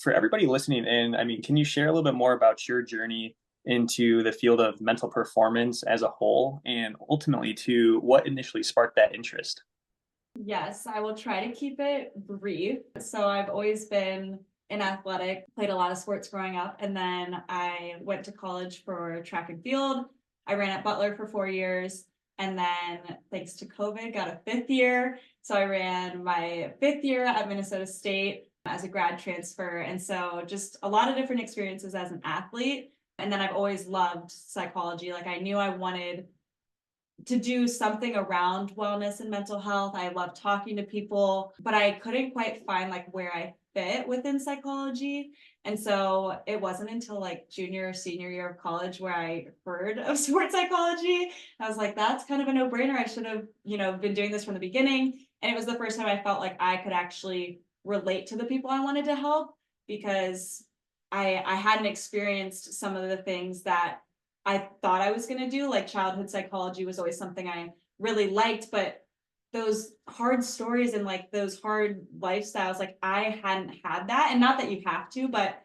For everybody listening in, can you share a little bit more about your journey into the field of mental performance as a whole and ultimately to what initially sparked that interest? Yes, I will try to keep it brief. So I've always been in athletic, played a lot of sports growing up, and then I went to college for track and field. I ran at Butler for 4 years, and then thanks to COVID, got a fifth year. So I ran my fifth year at Minnesota State as a grad transfer. And so just a lot of different experiences as an athlete. And then I've always loved psychology. Like I knew I wanted to do something around wellness and mental health. I love talking to people, but I couldn't quite find like where I fit within psychology. And so it wasn't until like junior or senior year of college where I heard of sports psychology. I was like, that's kind of a no-brainer. I should have, been doing this from the beginning. And it was the first time I felt like I could actually relate to the people I wanted to help because I hadn't experienced some of the things that I thought I was going to do. Like childhood psychology was always something I really liked, but those hard stories and like those hard lifestyles, like I hadn't had that. And not that you have to, but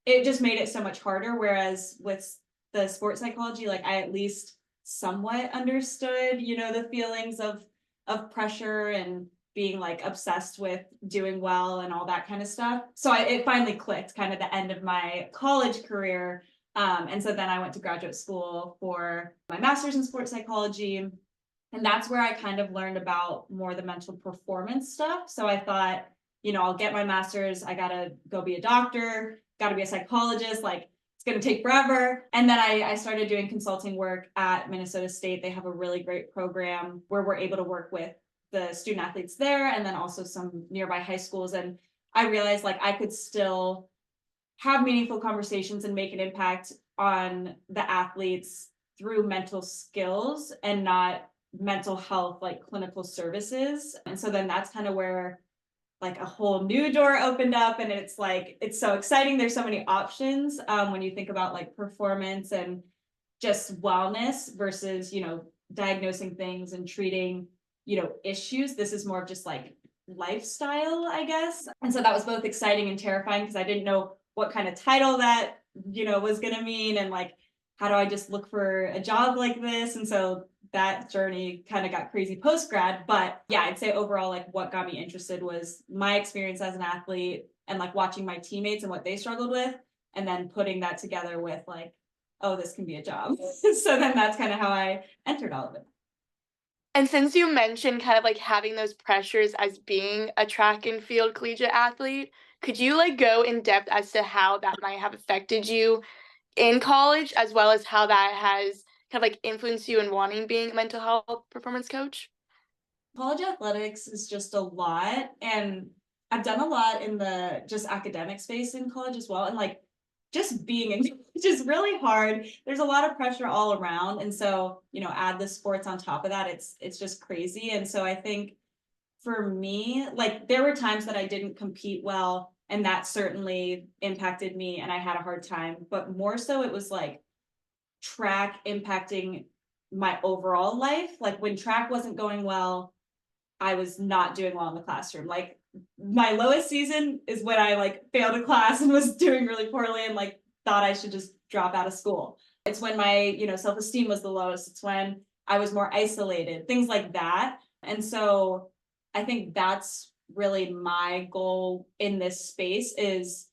it just made it so much harder. Whereas with the sports psychology, like I at least somewhat understood, the feelings of pressure and being like obsessed with doing well and all that kind of stuff. So it finally clicked kind of the end of my college career, and so then I went to graduate school for my master's in sports psychology. And that's where I kind of learned about more the mental performance stuff. So I thought, I'll get my master's. I got to go be a doctor, got to be a psychologist. Like it's going to take forever. And then I started doing consulting work at Minnesota State. They have a really great program where we're able to work with the student athletes there and then also some nearby high schools. And I realized like I could still have meaningful conversations and make an impact on the athletes through mental skills and not mental health like clinical services. And so then that's kind of where like a whole new door opened up, and it's like it's so exciting. There's so many options when you think about like performance and just wellness versus diagnosing things and treating issues. This is more of just like lifestyle, I guess. And so that was both exciting and terrifying because I didn't know what kind of title that was going to mean, and like how do I just look for a job like this. And so that journey kind of got crazy post grad. But yeah, I'd say overall like what got me interested was my experience as an athlete and like watching my teammates and what they struggled with, and then putting that together with like, oh, this can be a job. So then that's kind of how I entered all of it. And since you mentioned kind of like having those pressures as being a track and field collegiate athlete, could you like go in depth as to how that might have affected you in college, as well as how that has kind of like influenced you in wanting being a mental health performance coach? College athletics is just a lot, and I've done a lot in the just academic space in college as well, and like just being in college is really hard. There's a lot of pressure all around, and so add the sports on top of that, it's just crazy. And so I think for me, like there were times that I didn't compete well, and that certainly impacted me and I had a hard time, but more so it was like track impacting my overall life. Like when track wasn't going well, I was not doing well in the classroom. Like my lowest season is when I like failed a class and was doing really poorly and like thought I should just drop out of school. It's when my, self-esteem was the lowest. It's when I was more isolated, things like that. And so I think that's really my goal in this space is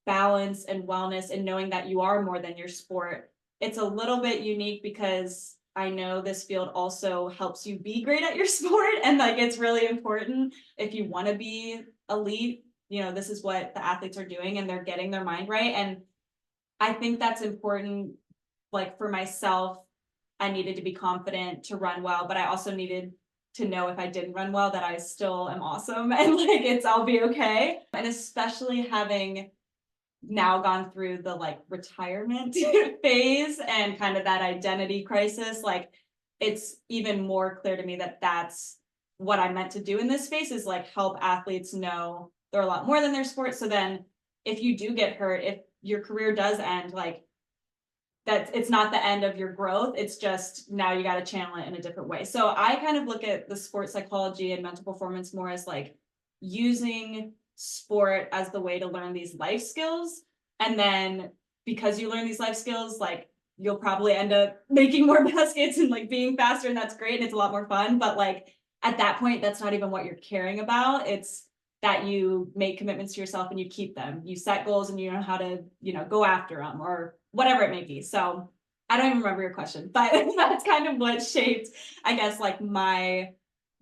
balance and wellness and knowing that you are more than your sport. It's a little bit unique because I know this field also helps you be great at your sport, and like it's really important if you want to be elite. This is what the athletes are doing and they're getting their mind right. And I think that's important. Like for myself, I needed to be confident to run well, but I also needed to know if I didn't run well that I still am awesome and like I'll be okay. And especially having now gone through the like retirement phase and kind of that identity crisis, like it's even more clear to me that that's what I meant to do in this space is like help athletes know they're a lot more than their sport. So then if you do get hurt, if your career does end, like that it's not the end of your growth. It's just now you got to channel it in a different way. So I kind of look at the sports psychology and mental performance more as like using sport as the way to learn these life skills. And then because you learn these life skills, like you'll probably end up making more baskets and like being faster, and that's great and it's a lot more fun. But like at that point, that's not even what you're caring about. It's that you make commitments to yourself and you keep them. You set goals and you know how to, go after them or whatever it may be. So I don't even remember your question, but that's kind of what shaped, I guess, like my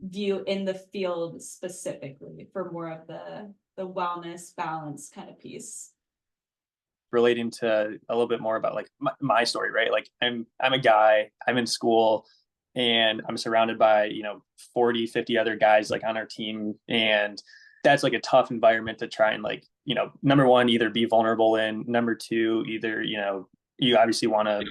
view in the field specifically for more of the wellness balance kind of piece. Relating to a little bit more about like my story, right? Like I'm a guy, I'm in school, and I'm surrounded by 40, 50 other guys like on our team, and that's like a tough environment to try and like number one, either be vulnerable in, number two, either you obviously want to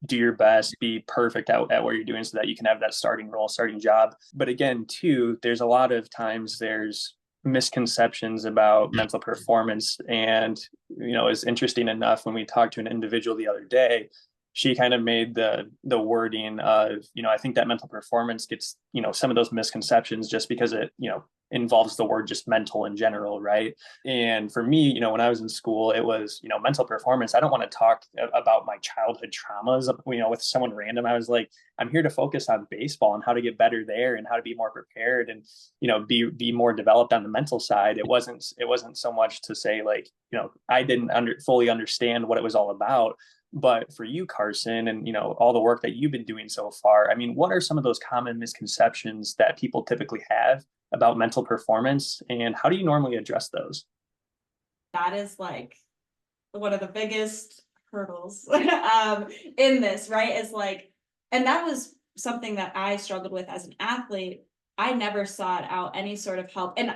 do your best, be perfect at what you're doing so that you can have that starting role, starting job. But again, too, there's a lot of times there's misconceptions about mental performance. And, it's interesting enough when we talked to an individual the other day, she kind of made the wording of, I think that mental performance gets, some of those misconceptions just because it, involves the word just mental in general, right? And for me, when I was in school, it was, mental performance. I don't want to talk about my childhood traumas, with someone random. I was like, I'm here to focus on baseball and how to get better there and how to be more prepared and, be more developed on the mental side. It wasn't so much to say like, I didn't fully understand what it was all about. But for you, Carson, and all the work that you've been doing so far, I mean, what are some of those common misconceptions that people typically have about mental performance, and how do you normally address those? That is like one of the biggest hurdles in this, right? Is like, and that was something that I struggled with as an athlete. I never sought out any sort of help, and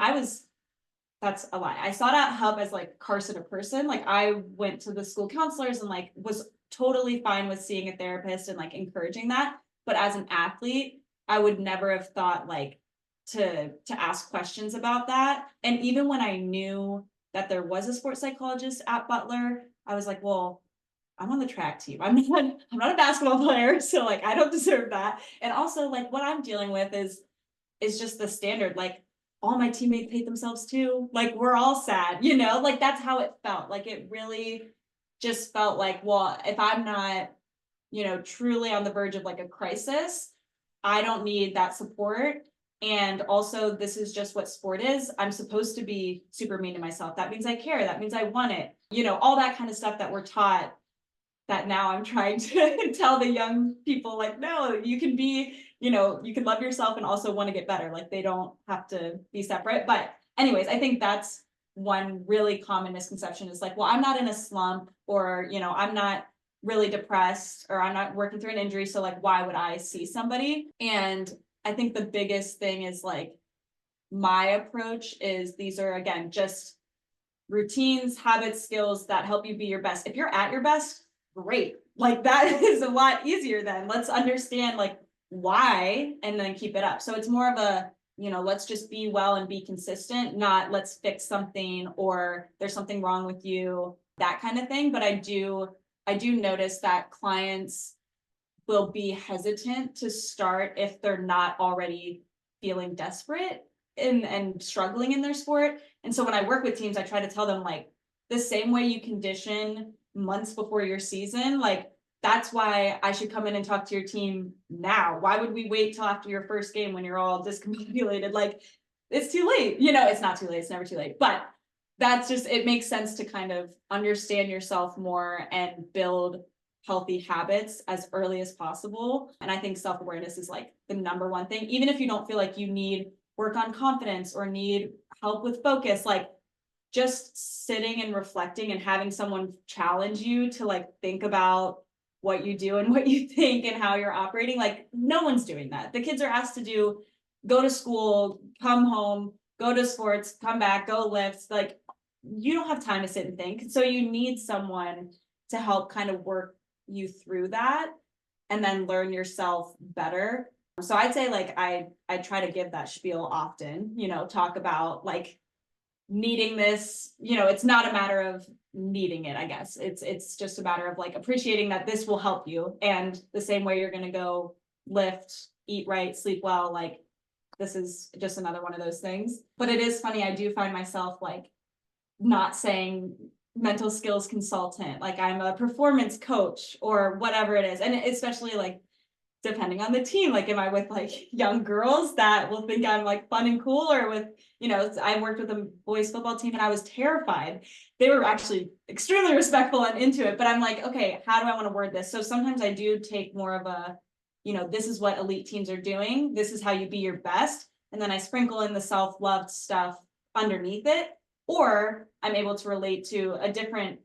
that's a lie. I sought out help as like Carson a person. Like I went to the school counselors and like was totally fine with seeing a therapist and like encouraging that. But as an athlete, I would never have thought like to ask questions about that. And even when I knew that there was a sports psychologist at Butler, I was like, well, I'm on the track team. I'm not a basketball player, so like I don't deserve that. And also like what I'm dealing with is just the standard. Like all my teammates hate themselves too. Like we're all sad, like that's how it felt. Like it really just felt like, well, if I'm not, truly on the verge of like a crisis, I don't need that support. And also, this is just what sport is. I'm supposed to be super mean to myself. That means I care. That means I want it. All that kind of stuff that we're taught, that now I'm trying to tell the young people, like, no, you can be, you can love yourself and also want to get better. Like they don't have to be separate. But anyways, I think that's one really common misconception is like, well, I'm not in a slump, or, I'm not really depressed, or I'm not working through an injury. So like, why would I see somebody? And I think the biggest thing is like, my approach is these are, again, just routines, habits, skills that help you be your best. If you're at your best, great. Like that is a lot easier then. Let's understand like why and then keep it up. So it's more of a, let's just be well and be consistent, not let's fix something or there's something wrong with you, that kind of thing. But I do notice that clients will be hesitant to start if they're not already feeling desperate and struggling in their sport. And so when I work with teams, I try to tell them like the same way you condition months before your season, like that's why I should come in and talk to your team now. Why would we wait till after your first game when you're all discombobulated? Like it's too late. It's not too late. It's never too late. But that's just, it makes sense to kind of understand yourself more and build healthy habits as early as possible. And I think self-awareness is like the number one thing. Even if you don't feel like you need work on confidence or need help with focus, like just sitting and reflecting and having someone challenge you to like think about what you do and what you think and how you're operating. Like no one's doing that. The kids are asked to go to school, come home, go to sports, come back, go lift. Like you don't have time to sit and think. So you need someone to help kind of work you through that and then learn yourself better. So I'd say like I try to give that spiel often, talk about like needing this, it's not a matter of needing it, I guess. It's just a matter of like appreciating that this will help you. And the same way you're going to go lift, eat right, sleep well, like this is just another one of those things. But it is funny, I do find myself like not saying mental skills consultant, like I'm a performance coach or whatever it is. And especially like depending on the team, like am I with like young girls that will think I'm like fun and cool, or with, I worked with a boys football team and I was terrified. They were actually extremely respectful and into it, but I'm like, okay, how do I want to word this? So sometimes I do take more of a, this is what elite teams are doing, this is how you be your best, and then I sprinkle in the self-love stuff underneath it. Or I'm able to relate to a different,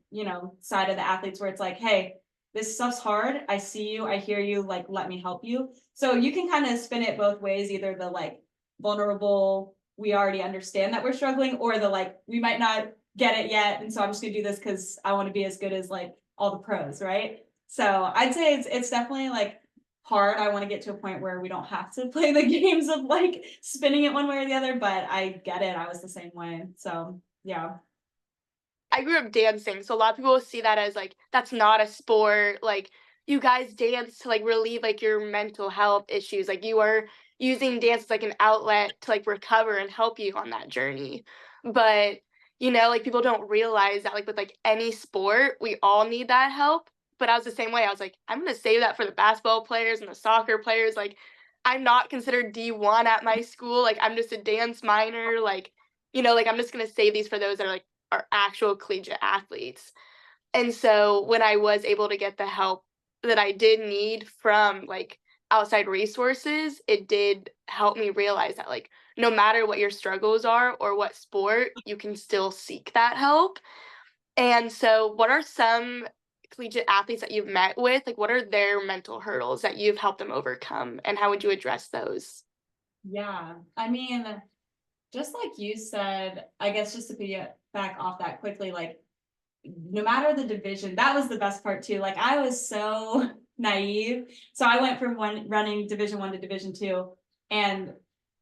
side of the athletes where it's like, hey, this stuff's hard, I see you, I hear you, like, let me help you. So you can kind of spin it both ways, either the like vulnerable, we already understand that we're struggling, or the like, we might not get it yet, and so I'm just gonna do this because I want to be as good as like all the pros, right? So I'd say it's definitely like hard. I want to get to a point where we don't have to play the games of like spinning it one way or the other, but I get it. I was the same way. So yeah. I grew up dancing, so a lot of people see that as like that's not a sport. Like you guys dance to like relieve like your mental health issues. Like you are using dance as like an outlet to like recover and help you on that journey. But like people don't realize that like with like any sport, we all need that help. But I was the same way. I was like, I'm gonna save that for the basketball players and the soccer players. Like I'm not considered D1 at my school. Like I'm just a dance minor. Like like I'm just gonna save these for those that are actual collegiate athletes. And so when I was able to get the help that I did need from like outside resources, it did help me realize that like no matter what your struggles are or what sport, you can still seek that help. And so what are some collegiate athletes that you've met with? Like what are their mental hurdles that you've helped them overcome, and how would you address those? Yeah. I mean, just like you said, I guess just to piggyback off that quickly, like no matter the division, that was the best part too. Like I was so naive. So I went from running Division 1 to Division 2, and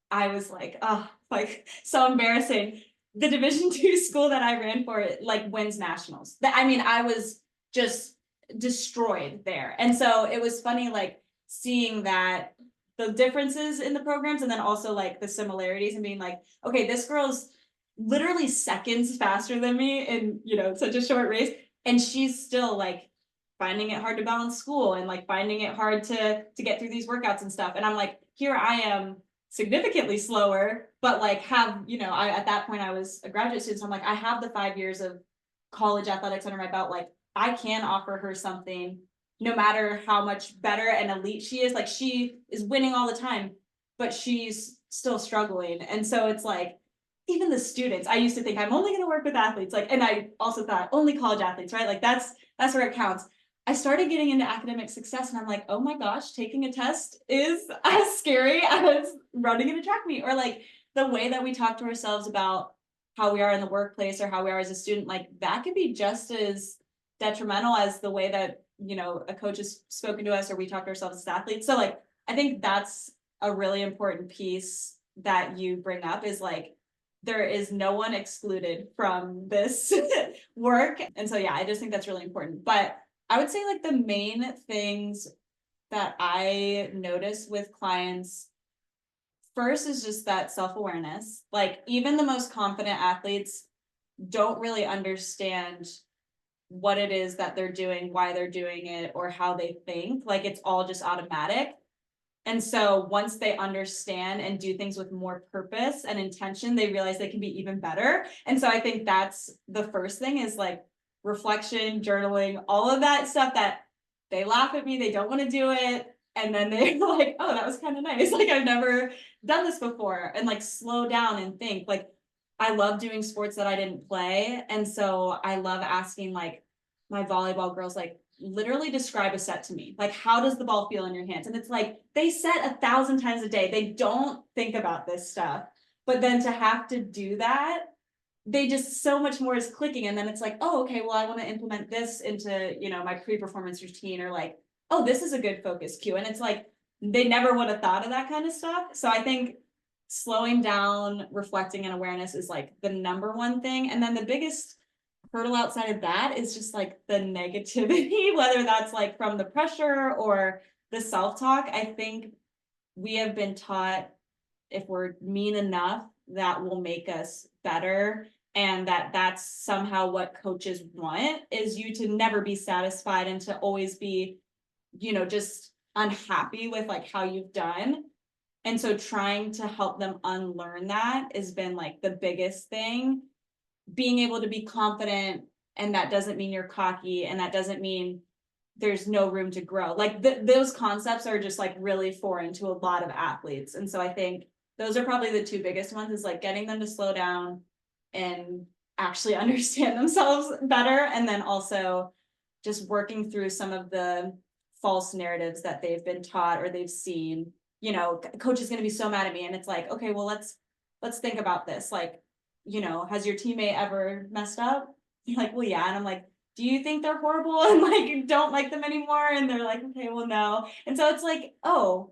I was like, oh, like so embarrassing. The Division 2 school that I ran for like wins nationals. I mean, I was just destroyed there. And so it was funny like seeing that the differences in the programs, and then also like the similarities, and being like, okay, this girl's literally seconds faster than me in such a short race, and she's still like finding it hard to balance school and like finding it hard to get through these workouts and stuff. And I'm like, here I am significantly slower, but like have I at that point I was a graduate student, so I'm like, I have the 5 years of college athletics under my belt. Like I can offer her something no matter how much better and elite she is. Like she is winning all the time, but she's still struggling. And so it's like, even the students, I used to think I'm only going to work with athletes, like, and I also thought only college athletes, right? Like that's where it counts. I started getting into academic success, and I'm like, oh my gosh, taking a test is as scary as running in a track meet. Or like the way that we talk to ourselves about how we are in the workplace or how we are as a student, like that could be just as detrimental as the way that a coach has spoken to us, or we talk to ourselves as athletes. So like I think that's a really important piece that you bring up, is like there is no one excluded from this work. And so yeah, I just think that's really important. But I would say like the main things that I notice with clients first is just that self-awareness. Like even the most confident athletes don't really understand what it is that they're doing, why they're doing it, or how they think. Like it's all just automatic. And so once they understand and do things with more purpose and intention, they realize they can be even better. And so I think that's the first thing, is like reflection, journaling, all of that stuff that they laugh at me, they don't want to do it. And then they're like, oh, that was kind of nice. Like I've never done this before. And like slow down and think. Like I love doing sports that I didn't play. And so I love asking like my volleyball girls, like, literally describe a set to me. Like, how does the ball feel in your hands? And it's like, they set 1,000 times a day. They don't think about this stuff. But then to have to do that, they just, so much more is clicking. And then it's like, oh, okay, well, I want to implement this into, my pre-performance routine, or like, oh, this is a good focus cue. And it's like, they never would have thought of that kind of stuff. So I think slowing down, reflecting, and awareness is like the number one thing. And then the biggest hurdle outside of that is just like the negativity, whether that's like from the pressure or the self-talk. I think we have been taught if we're mean enough, that will make us better. And that's somehow what coaches want, is you to never be satisfied and to always be, just unhappy with like how you've done. And so trying to help them unlearn that has been like the biggest thing. Being able to be confident, and that doesn't mean you're cocky, and that doesn't mean there's no room to grow. Like those concepts are just like really foreign to a lot of athletes. And so I think those are probably the two biggest ones, is like getting them to slow down and actually understand themselves better. And then also just working through some of the false narratives that they've been taught or they've seen. Coach is going to be so mad at me. And it's like, okay, well, let's think about this. Like, has your teammate ever messed up? You're like, well, yeah. And I'm like, do you think they're horrible and like don't like them anymore? And they're like, okay, well, no. And so it's like, oh,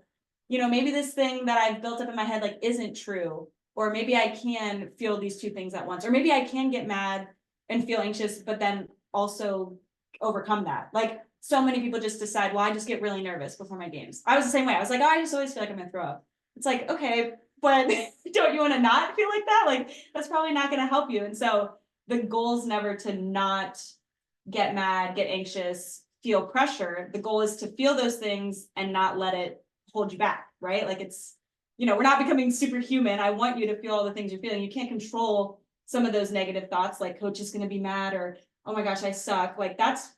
maybe this thing that I've built up in my head like isn't true. Or maybe I can feel these two things at once. Or maybe I can get mad and feel anxious, but then also overcome that. Like so many people just decide, well, I just get really nervous before my games. I was the same way. I was like, oh, I just always feel like I'm gonna throw up. It's like, okay, but don't you want to not feel like that? Like that's probably not going to help you. And so the goal is never to not get mad, get anxious, feel pressure. The goal is to feel those things and not let it hold you back, right? Like it's, we're not becoming superhuman. I want you to feel all the things you're feeling. You can't control some of those negative thoughts, like coach is going to be mad, or, oh my gosh, I suck. Like that's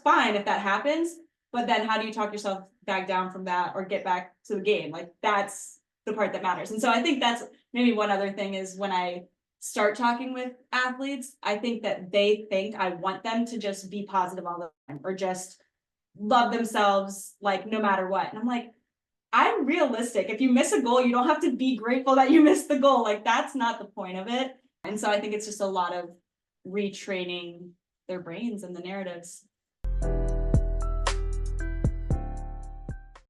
fine if that happens. But then how do you talk yourself back down from that or get back to the game? Like that's the part that matters. And so I think that's maybe one other thing, is when I start talking with athletes, I think that they think I want them to just be positive all the time or just love themselves, like no matter what. And I'm like, I'm realistic. If you miss a goal, you don't have to be grateful that you missed the goal. Like that's not the point of it. And so I think it's just a lot of retraining their brains and the narratives.